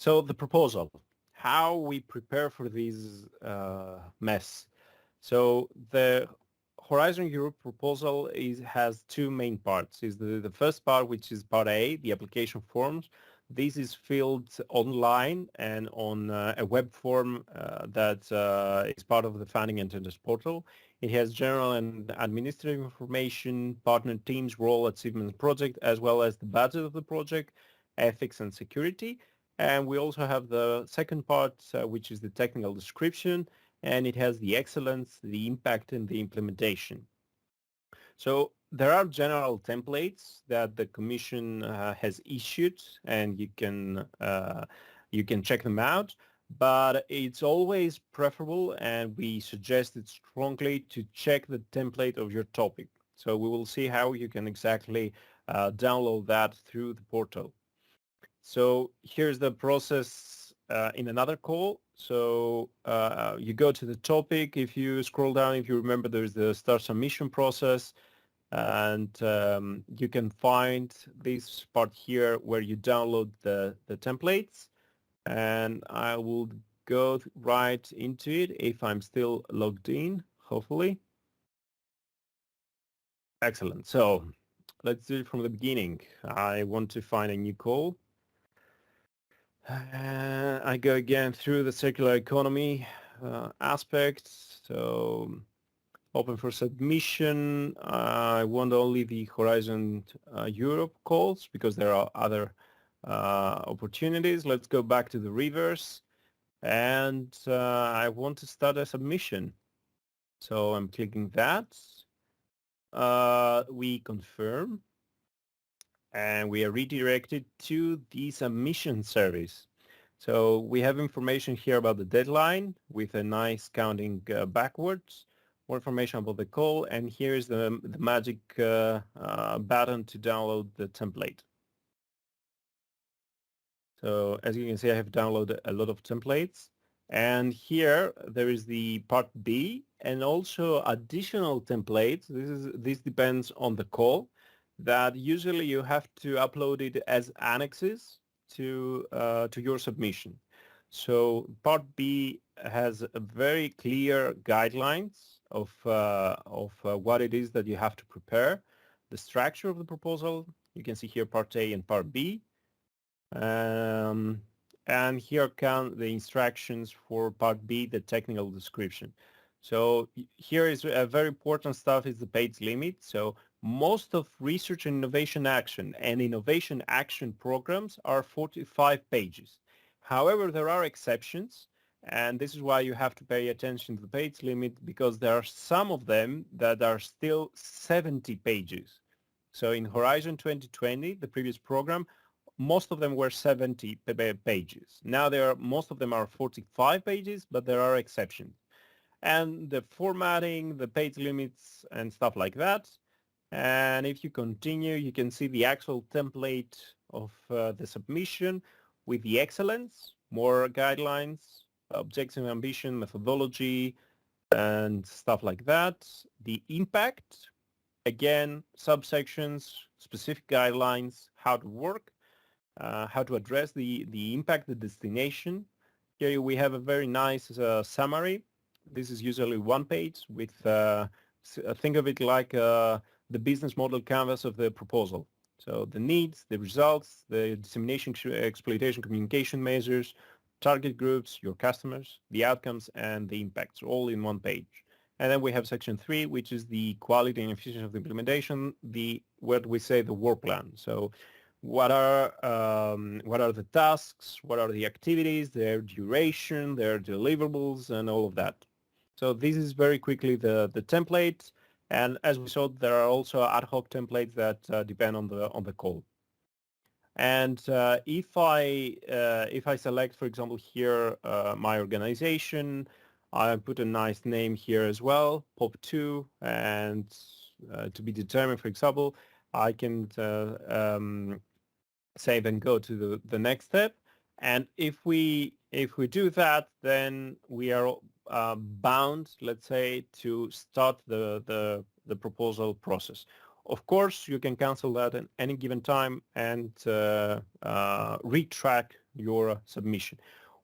So the proposal, how we prepare for this mess. So the Horizon Europe proposal has two main parts. Is the first part, which is part A, the application forms. This is filled online and on a web form that is part of the funding and tenders portal. It has general and administrative information, partner teams, role, achievements, project, as well as the budget of the project, ethics and security. And we also have the second part, which is the technical description, and it has the excellence, the impact, and the implementation. So there are general templates that the Commission has issued, and you can check them out. But it's always preferable, and we suggest it strongly to check the template of your topic. So we will see how you can exactly download that through the portal. So here's the process in another call. So you go to the topic. If you scroll down, if you remember, there's the start submission process, and you can find this part here where you download the templates. And I will go right into it if I'm still logged in, hopefully. Excellent. So let's do it from the beginning. I want to find a new call. I go again through the circular economy aspects. So open for submission. I want only the Horizon Europe calls because there are other opportunities. Let's go back to the reverse. And I want to start a submission. So I'm clicking that. We confirm. And we are redirected to the submission service. So we have information here about the deadline with a nice counting backwards, more information about the call, and here's the magic button to download the template. So as you can see, I have downloaded a lot of templates. And here there is the part B and also additional templates. This depends on the call, that usually you have to upload it as annexes to your submission. So part B has a very clear guidelines of what it is that you have to prepare, the structure of the proposal. You can see here part A and part B. And here come the instructions for part B, the technical description. So here is a very important stuff is the page limit. So most of research and innovation action and innovation action programs are 45 pages. However, there are exceptions, and this is why you have to pay attention to the page limit, because there are some of them that are still 70 pages. So in Horizon 2020, the previous program, most of them were 70 pages. Now most of them are 45 pages, but there are exceptions. And the formatting, the page limits, and stuff like that. And if you continue, you can see the actual template of the submission with the excellence, more guidelines, objective ambition, methodology, and stuff like that. The impact, again, subsections, specific guidelines, how to work, how to address the impact, the destination. Here we have a very nice summary. This is usually one page with, think of it like the business model canvas of the proposal. So the needs, the results, the dissemination, exploitation, communication measures, target groups, your customers, the outcomes, and the impacts, all in one page. And then we have section 3, which is the quality and efficiency of the implementation, what we say the work plan. So what are the tasks, what are the activities, their duration, their deliverables, and all of that. So this is very quickly the template. And as we saw, there are also ad hoc templates that depend on the call. And if I select, for example, here my organization, I put a nice name here as well, POP2, and to be determined, for example, I can save and go to the next step. And if we do that, then we are bound, let's say, to start the proposal process. Of course, you can cancel that at any given time and retrack your submission.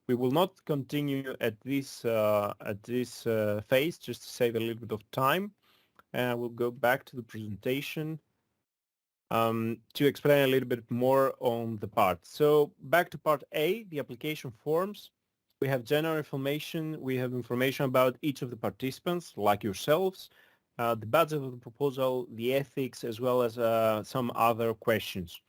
We will not continue at this phase just to save a little bit of time, and we'll go back to the presentation to explain a little bit more on the part. So back to part A, the application forms. We have general information. We have information about each of the participants, like yourselves, the budget of the proposal, the ethics, as well as some other questions.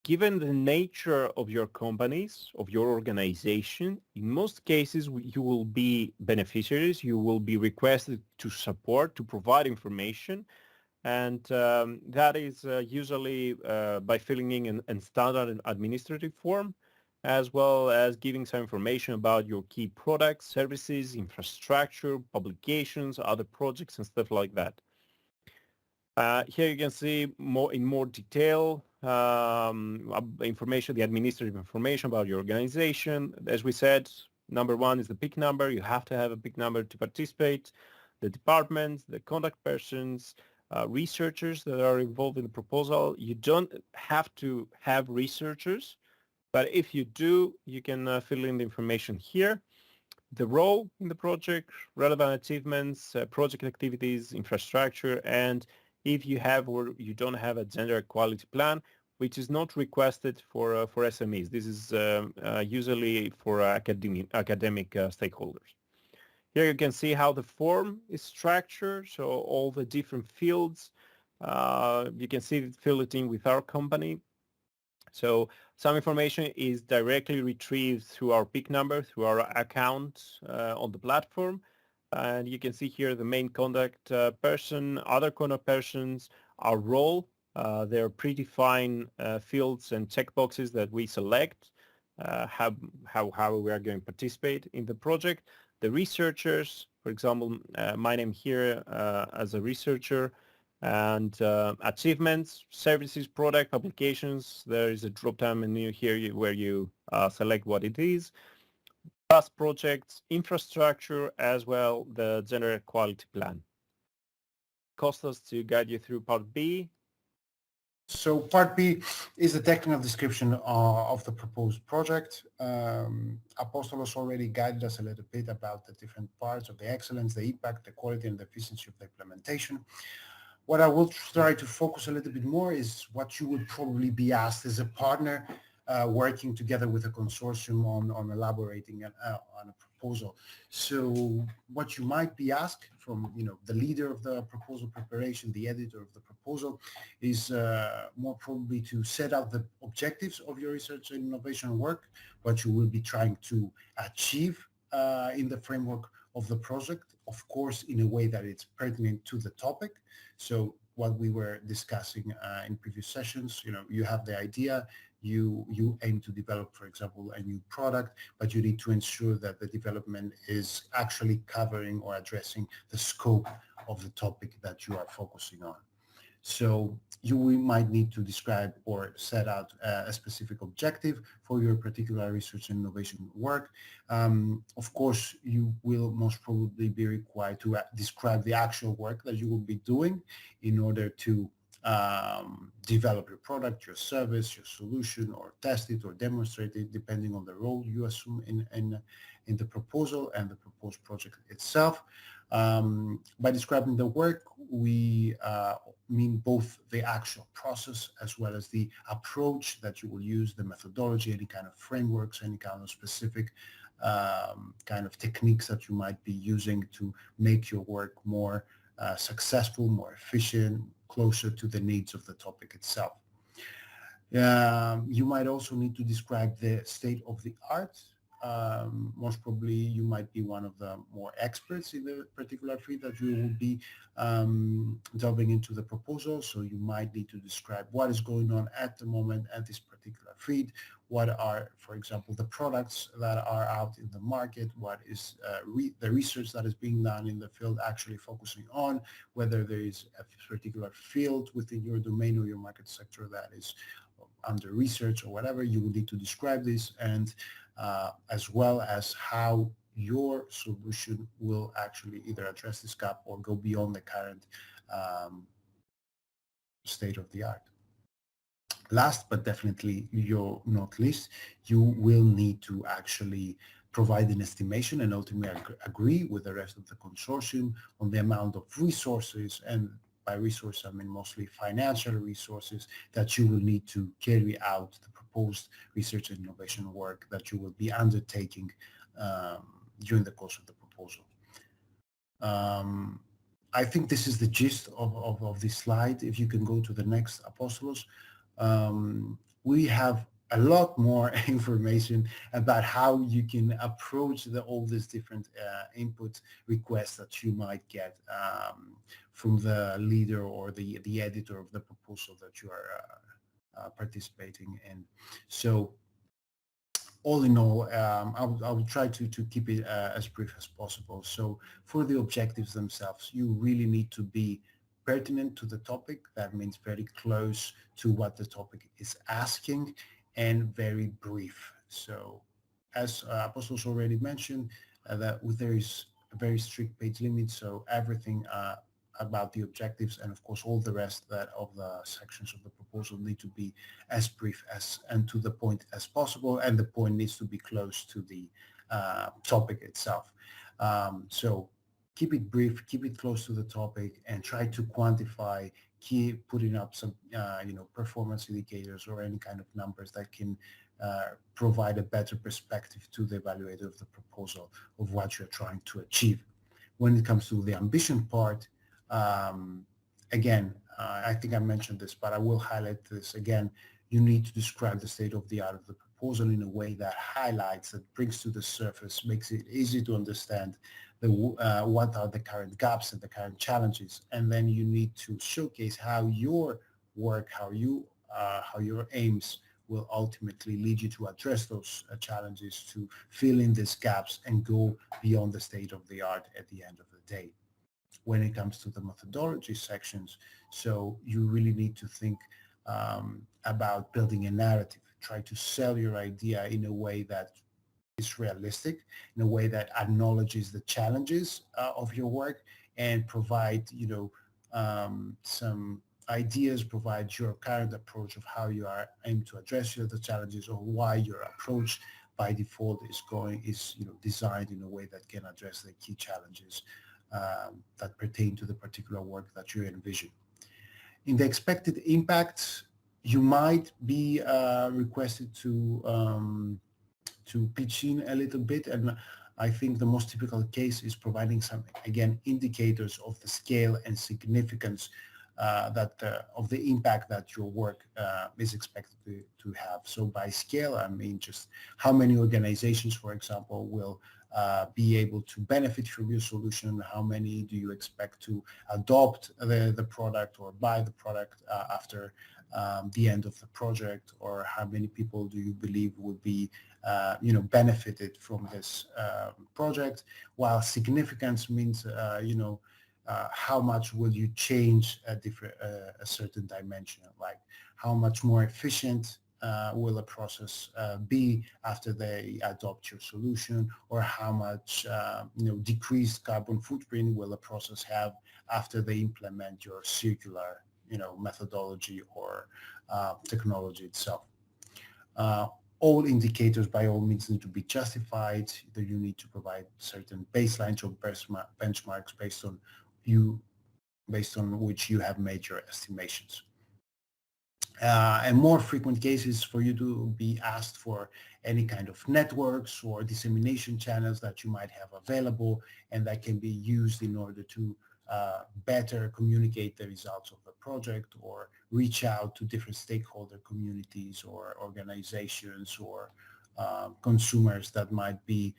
Given the nature of your companies, of your organization, in most cases, you will be beneficiaries. You will be requested to support, to provide information. And that is usually by filling in a standard administrative form, as well as giving some information about your key products, services, infrastructure, publications, other projects, and stuff like that. Here you can see in more detail information, the administrative information about your organization. As we said, number one is the PIC number. You have to have a PIC number to participate. The departments, the contact persons, researchers that are involved in the proposal. You don't have to have researchers, but if you do, you can fill in the information here. The role in the project, relevant achievements, project activities, infrastructure, and if you have or you don't have a gender equality plan, which is not requested for SMEs. This is usually for academic stakeholders. Here you can see how the form is structured, so all the different fields. You can see it filled in with our company. So some information is directly retrieved through our PIC number, through our account on the platform. And you can see here the main contact person, other contact persons, our role. There are predefined fields and checkboxes that we select, how we are going to participate in the project. The researchers, for example, my name here as a researcher, and achievements, services, product, publications. There is a drop-down menu here where you select what it is. Past projects, infrastructure, as well the gender equality plan. Costas to guide you through part B. So part B is the technical description of the proposed project. Apostolos already guided us a little bit about the different parts of the excellence, the impact, the quality, and the efficiency of the implementation. What I will try to focus a little bit more is what you would probably be asked as a partner working together with a consortium on elaborating on a proposal. So what you might be asked from the leader of the proposal preparation, the editor of the proposal, is more probably to set out the objectives of your research and innovation work, what you will be trying to achieve in the framework of the project, of course, in a way that it's pertinent to the topic. So what we were discussing in previous sessions, you have the idea, you aim to develop, for example, a new product, but you need to ensure that the development is actually covering or addressing the scope of the topic that you are focusing on. So you might need to describe or set out a specific objective for your particular research and innovation work. Of course, you will most probably be required to describe the actual work that you will be doing in order to develop your product, your service, your solution, or test it or demonstrate it, depending on the role you assume in the proposal and the proposed project itself. By describing the work, we mean both the actual process as well as the approach that you will use, the methodology, any kind of frameworks, any kind of specific kind of techniques that you might be using to make your work more successful, more efficient, closer to the needs of the topic itself. You might also need to describe the state of the art. Most probably you might be one of the more experts in the particular field that you will be delving into the proposal. So you might need to describe what is going on at the moment at this particular field. What are, for example, the products that are out in the market? What is the research that is being done in the field actually focusing on? Whether there is a particular field within your domain or your market sector that is under research or whatever, you will need to describe this, and as well as how your solution will actually either address this gap or go beyond the current state of the art. Last but definitely you're not least, you will need to actually provide an estimation and ultimately agree with the rest of the consortium on the amount of resources, and by resource I mean mostly financial resources, that you will need to carry out the proposed research and innovation work that you will be undertaking during the course of the proposal. Um, I think this is the gist of this slide. If you can go to the next, Apostolos. We have a lot more information about how you can approach all these different input requests that you might get from the leader or the editor of the proposal that you are participating in. So all in all, I will try to keep it as brief as possible. So for the objectives themselves, you really need to be pertinent to the topic. That means very close to what the topic is asking and very brief. So as Apostles already mentioned, that there is a very strict page limit. So everything about the objectives and of course all the rest that of the sections of the proposal need to be as brief as and to the point as possible, and the point needs to be close to the topic itself. So keep it brief, keep it close to the topic, and try to quantify, keep putting up some performance indicators or any kind of numbers that can provide a better perspective to the evaluator of the proposal of what you're trying to achieve. When it comes to the ambition part, again, I think I mentioned this, but I will highlight this again. You need to describe the state of the art of the proposal in a way that highlights, that brings to the surface, makes it easy to understand what are the current gaps and the current challenges. And then you need to showcase how your work, how your aims will ultimately lead you to address those challenges, to fill in these gaps and go beyond the state of the art at the end of the day. When it comes to the methodology sections, so you really need to think about building a narrative. Try to sell your idea in a way that is realistic, in a way that acknowledges the challenges of your work, and provide, some ideas, provide your current approach of how you are aiming to address the challenges, or why your approach by default is designed in a way that can address the key challenges that pertain to the particular work that you envision. In the expected impacts, you might be requested to pitch in a little bit, and I think the most typical case is providing some, again, indicators of the scale and significance of the impact that your work is expected to have. So by scale, I mean just how many organizations, for example, will be able to benefit from your solution, how many do you expect to adopt the product or buy the product after the end of the project, or how many people do you believe would be benefited from this project, while significance means how much will you change a certain dimension, like how much more efficient will a process be after they adopt your solution, or how much decreased carbon footprint will a process have after they implement your circular methodology or technology itself. All indicators by all means need to be justified. Either you need to provide certain baselines or benchmarks based on which you have made your estimations. And more frequent cases for you to be asked for any kind of networks or dissemination channels that you might have available, and that can be used in order to better communicate the results of the project, or reach out to different stakeholder communities or organizations or consumers that might be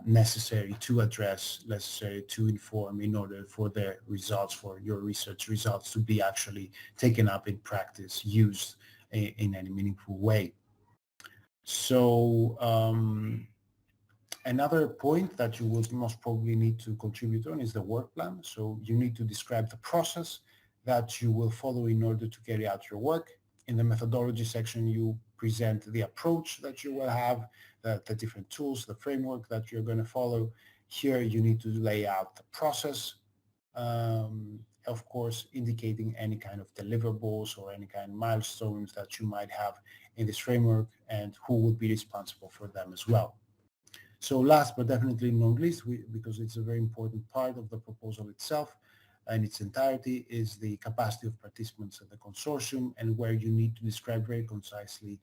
necessary to address, necessary to inform, in order for the results, for your research results, to be actually taken up in practice, used in any meaningful way. So another point that you would most probably need to contribute on is the work plan. So you need to describe the process that you will follow in order to carry out your work. In the methodology section, you present the approach that you will have, the different tools, the framework that you're going to follow. Here, you need to lay out the process of course, indicating any kind of deliverables or any kind of milestones that you might have in this framework and who would be responsible for them as well. So last but definitely not least, because it's a very important part of the proposal itself in its entirety, is the capacity of participants at the consortium, and where you need to describe very concisely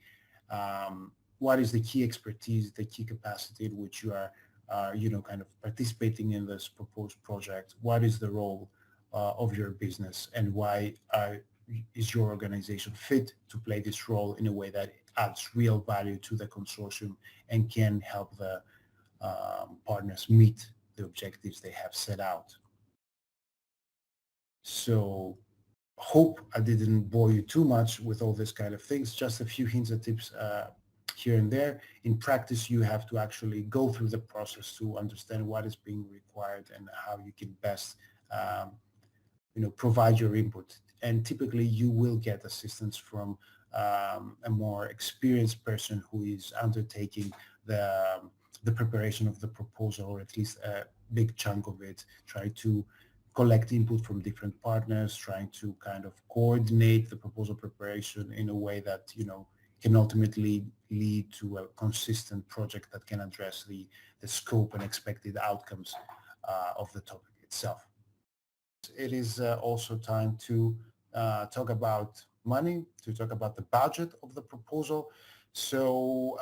what is the key expertise, the key capacity in which you are, kind of participating in this proposed project. What is the role of your business, and why is your organization fit to play this role in a way that adds real value to the consortium and can help the partners meet the objectives they have set out. So hope I didn't bore you too much with all this kind of things, just a few hints and tips here and there. In practice, you have to actually go through the process to understand what is being required and how you can best provide your input. And typically you will get assistance from a more experienced person who is undertaking the preparation of the proposal, or at least a big chunk of it, try to collect input from different partners, trying to kind of coordinate the proposal preparation in a way that, can ultimately lead to a consistent project that can address the scope and expected outcomes of the topic itself. It is also time to talk about money, to talk about the budget of the proposal. So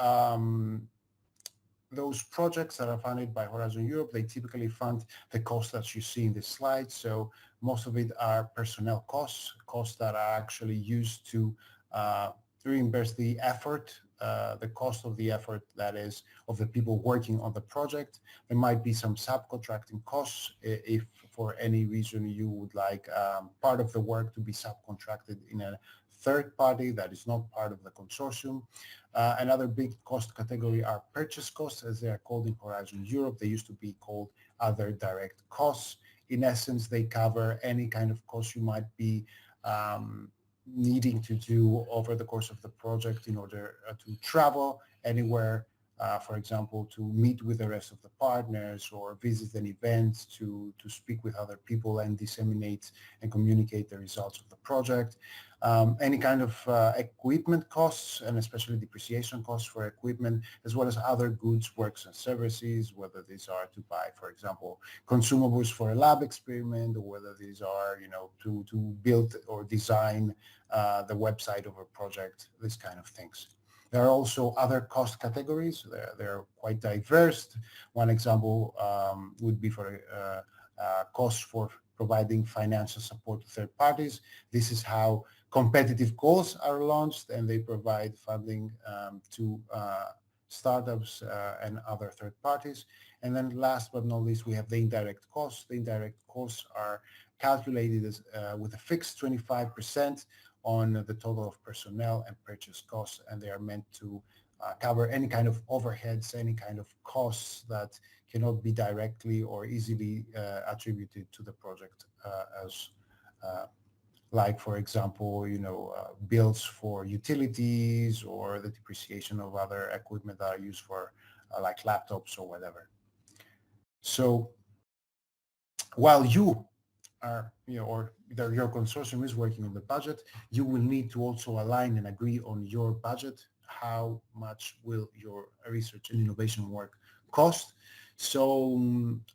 those projects that are funded by Horizon Europe, they typically fund the costs that you see in this slide. So most of it are personnel costs that are actually used to reimburse the effort, the cost of the effort, that is, of the people working on the project. There might be some subcontracting costs if for any reason you would like part of the work to be subcontracted in a third party that is not part of the consortium. Another big cost category are purchase costs, as they are called in Horizon Europe. They used to be called other direct costs. In essence, they cover any kind of cost you might be needing to do over the course of the project in order to travel anywhere, for example, to meet with the rest of the partners or visit an event, to speak with other people and disseminate and communicate the results of the project. Any kind of equipment costs, and especially depreciation costs for equipment, as well as other goods, works and services, whether these are to buy, for example, consumables for a lab experiment, or whether these are, to build or design the website of a project, these kind of things. There are also other cost categories. They're quite diverse. One example would be for costs for providing financial support to third parties. This is how competitive calls are launched, and they provide funding to startups and other third parties. And then last but not least, we have the indirect costs. The indirect costs are calculated as, with a fixed 25% on the total of personnel and purchase costs, and they are meant to cover any kind of overheads, any kind of costs that cannot be directly or easily attributed to the project, as like, for example, bills for utilities or the depreciation of other equipment that are used for like laptops or whatever. So while you are, or your consortium is working on the budget, you will need to also align and agree on your budget. How much will your research and innovation work cost? So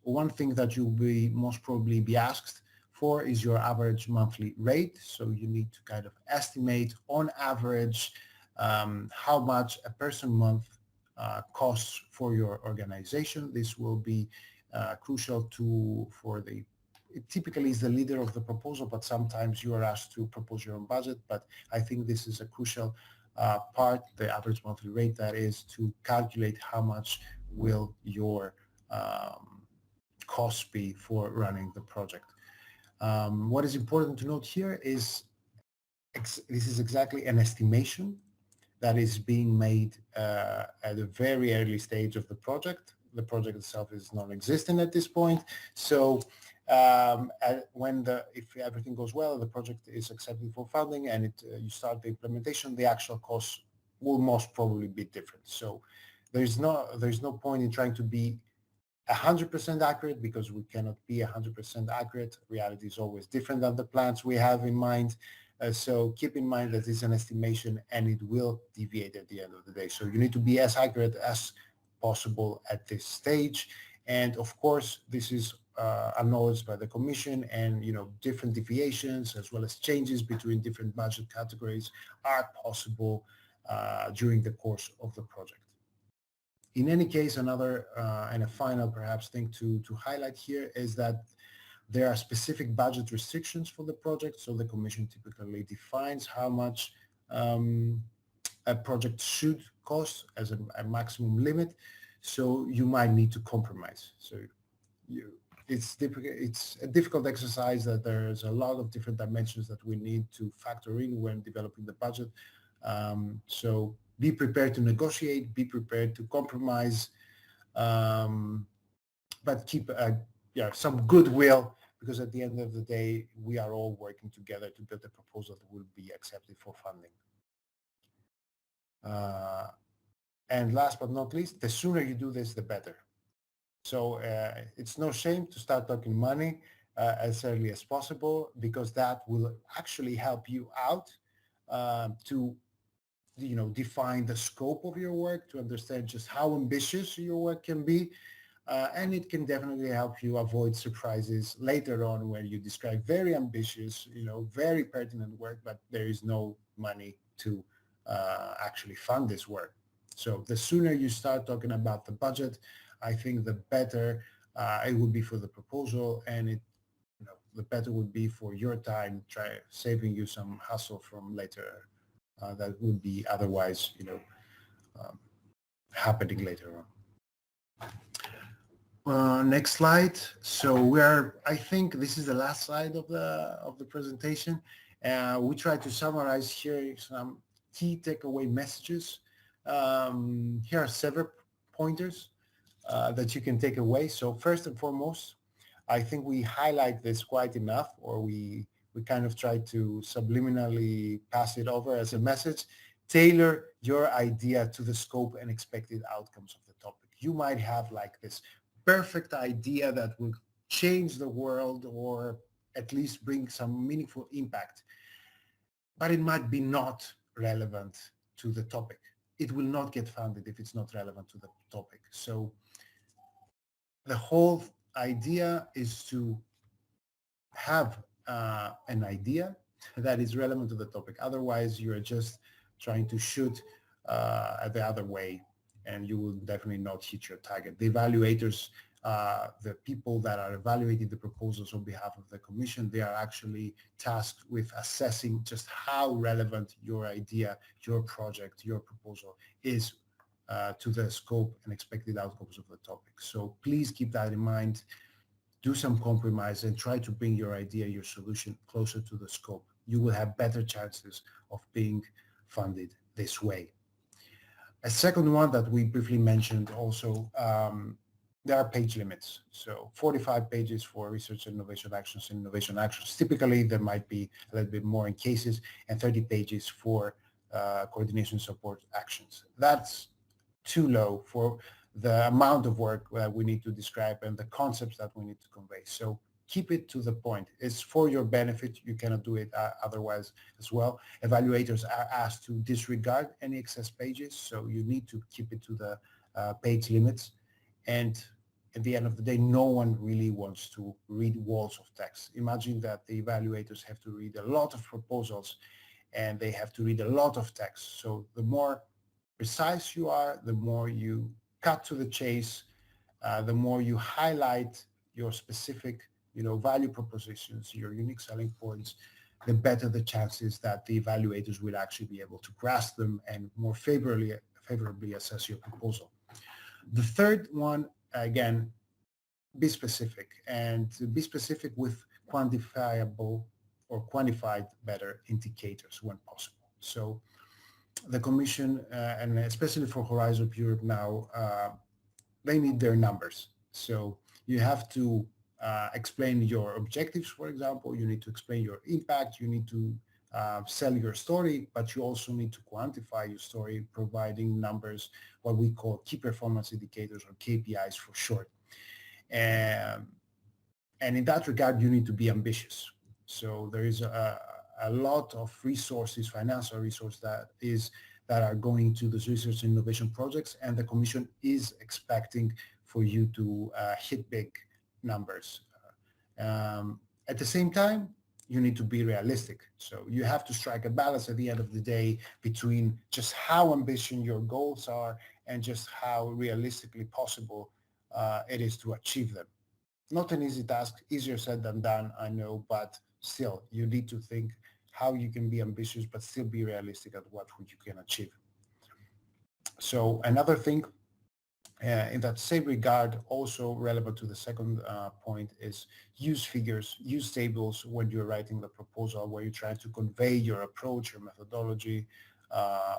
one thing that you'll be most probably be asked for is your average monthly rate. So you need to kind of estimate on average how much a person month costs for your organization. This will be crucial for the, it typically is the leader of the proposal, but sometimes you are asked to propose your own budget. But I think this is a crucial part, the average monthly rate, that is to calculate how much will your cost be for running the project. What is important to note here is this is exactly an estimation that is being made at a very early stage of the project. The project itself is non-existent at this point. So if everything goes well, the project is accepted for funding, and you start the implementation, the actual costs will most probably be different. So there's no point in trying to be 100% accurate because we cannot be 100% accurate. Reality is always different than the plans we have in mind. So keep in mind that it's an estimation and it will deviate at the end of the day. So you need to be as accurate as possible at this stage. And of course, this is acknowledged by the Commission, and different deviations as well as changes between different budget categories are possible during the course of the project. In any case, another and a final perhaps thing to highlight here is that there are specific budget restrictions for the project. So the Commission typically defines how much a project should cost as a maximum limit. So you might need to compromise. So it's a difficult exercise, that there's a lot of different dimensions that we need to factor in when developing the budget. So be prepared to negotiate, be prepared to compromise, but keep some goodwill, because at the end of the day, we are all working together to build a proposal that will be accepted for funding. And last but not least, the sooner you do this, the better. So it's no shame to start talking money as early as possible, because that will actually help you out to define the scope of your work, to understand just how ambitious your work can be. And it can definitely help you avoid surprises later on when you describe very ambitious, very pertinent work, but there is no money to actually fund this work. So the sooner you start talking about the budget, I think the better it would be for the proposal, and the better would be for your time, saving you some hassle from later that would be otherwise, happening later on. Next slide. So I think this is the last slide of the presentation. We try to summarize here some key takeaway messages. Here are several pointers that you can take away. So first and foremost, I think we highlight this quite enough, or we kind of try to subliminally pass it over as a message. Tailor your idea to the scope and expected outcomes of the topic. You might have like this perfect idea that will change the world, or at least bring some meaningful impact, but it might be not relevant to the topic. It will not get funded if it's not relevant to the topic. So the whole idea is to have an idea that is relevant to the topic. Otherwise, you're just trying to shoot the other way, and you will definitely not hit your target. The evaluators, the people that are evaluating the proposals on behalf of the Commission, they are actually tasked with assessing just how relevant your idea, your project, your proposal is to the scope and expected outcomes of the topic. So please keep that in mind. Do some compromise and try to bring your idea, your solution closer to the scope. You will have better chances of being funded this way. A second one that we briefly mentioned also, there are page limits. So 45 pages for research and innovation actions and innovation actions. Typically, there might be a little bit more in cases, and 30 pages for coordination support actions. That's too low for the amount of work that we need to describe and the concepts that we need to convey. So keep it to the point. It's for your benefit. You cannot do it otherwise as well. Evaluators are asked to disregard any excess pages, so you need to keep it to the page limits. And at the end of the day, no one really wants to read walls of text. Imagine that the evaluators have to read a lot of proposals, and they have to read a lot of text. So the more precise you are, the more you cut to the chase, the more you highlight your specific, value propositions, your unique selling points, the better the chances that the evaluators will actually be able to grasp them and more favorably assess your proposal. The third one, again, be specific, and be specific with quantifiable or quantified better indicators when possible. So the Commission, and especially for Horizon Europe now, they need their numbers. So you have to explain your objectives, for example. You need to explain your impact. You need to sell your story, but you also need to quantify your story, providing numbers, what we call key performance indicators, or KPIs for short. And in that regard, you need to be ambitious. So there is a lot of resources, financial resources that are going to those research and innovation projects, and the Commission is expecting for you to hit big numbers. At the same time, you need to be realistic. So you have to strike a balance at the end of the day between just how ambitious your goals are and just how realistically possible it is to achieve them. Not an easy task, easier said than done, I know, but still, you need to think how you can be ambitious but still be realistic at what you can achieve. So another thing in that same regard, also relevant to the second point, is use figures, use tables when you're writing the proposal, where you're trying to convey your approach, your methodology,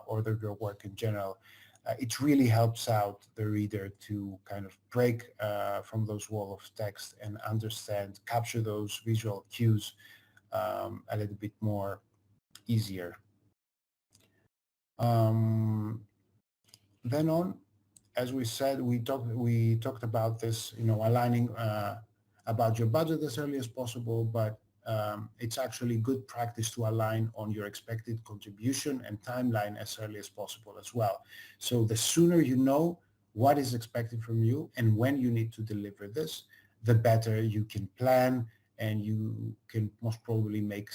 or your work in general. It really helps out the reader to kind of break from those walls of text and understand, capture those visual cues a little bit more easier. Then on, as we said, we talked about this, aligning about your budget as early as possible, but it's actually good practice to align on your expected contribution and timeline as early as possible as well. So the sooner you know what is expected from you and when you need to deliver this, the better you can plan, and you can most probably make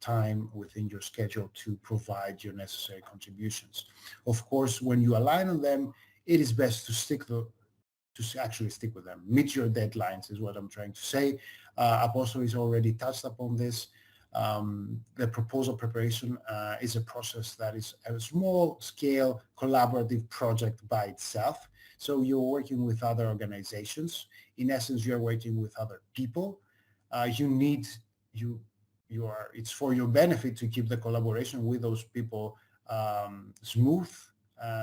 time within your schedule to provide your necessary contributions. Of course, when you align on them, it is best to actually stick with them. Meet your deadlines is what I'm trying to say. Apostle has already touched upon this. The proposal preparation is a process that is a small scale collaborative project by itself. So you're working with other organizations. In essence, you're working with other people. It's for your benefit to keep the collaboration with those people smooth,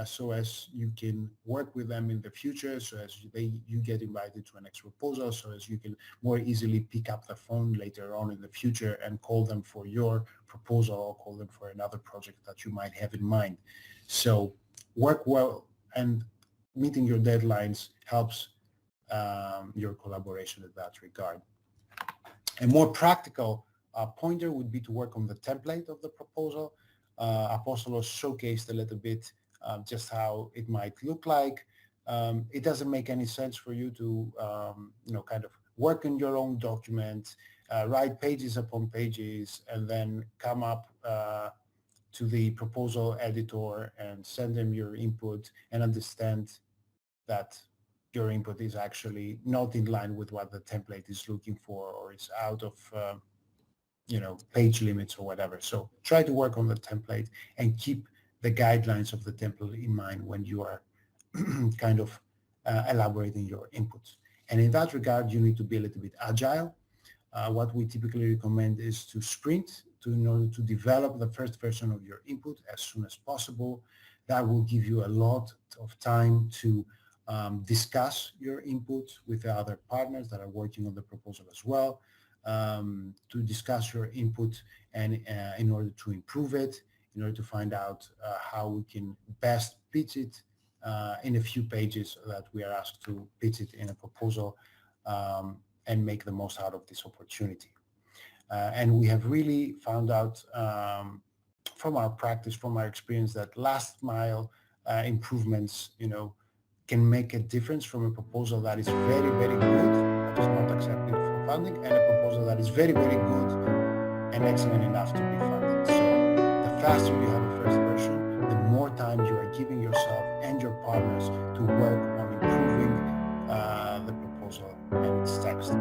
so as you can work with them in the future, so as you get invited to an next proposal, so as you can more easily pick up the phone later on in the future and call them for your proposal or call them for another project that you might have in mind. So work well, and meeting your deadlines helps your collaboration in that regard. A more practical pointer would be to work on the template of the proposal. Apostolos showcased a little bit just how it might look like. It doesn't make any sense for you to, kind of work in your own document, write pages upon pages, and then come up to the proposal editor and send them your input and understand that your input is actually not in line with what the template is looking for, or it's out of page limits or whatever. So try to work on the template and keep the guidelines of the template in mind when you are kind of elaborating your inputs. And in that regard, you need to be a little bit agile. What we typically recommend is to sprint in order to develop the first version of your input as soon as possible. That will give you a lot of time to discuss your input with the other partners that are working on the proposal as well, to discuss your input and in order to improve it, in order to find out how we can best pitch it in a few pages that we are asked to pitch it in a proposal, and make the most out of this opportunity. And we have really found out from our practice, from our experience, that last mile improvements, can make a difference from a proposal that is very, very good, but is not accepted for funding, and a proposal that is very, very good and excellent enough to be funded. So the faster you have a first version, the more time you are giving yourself and your partners to work on improving the proposal and its text.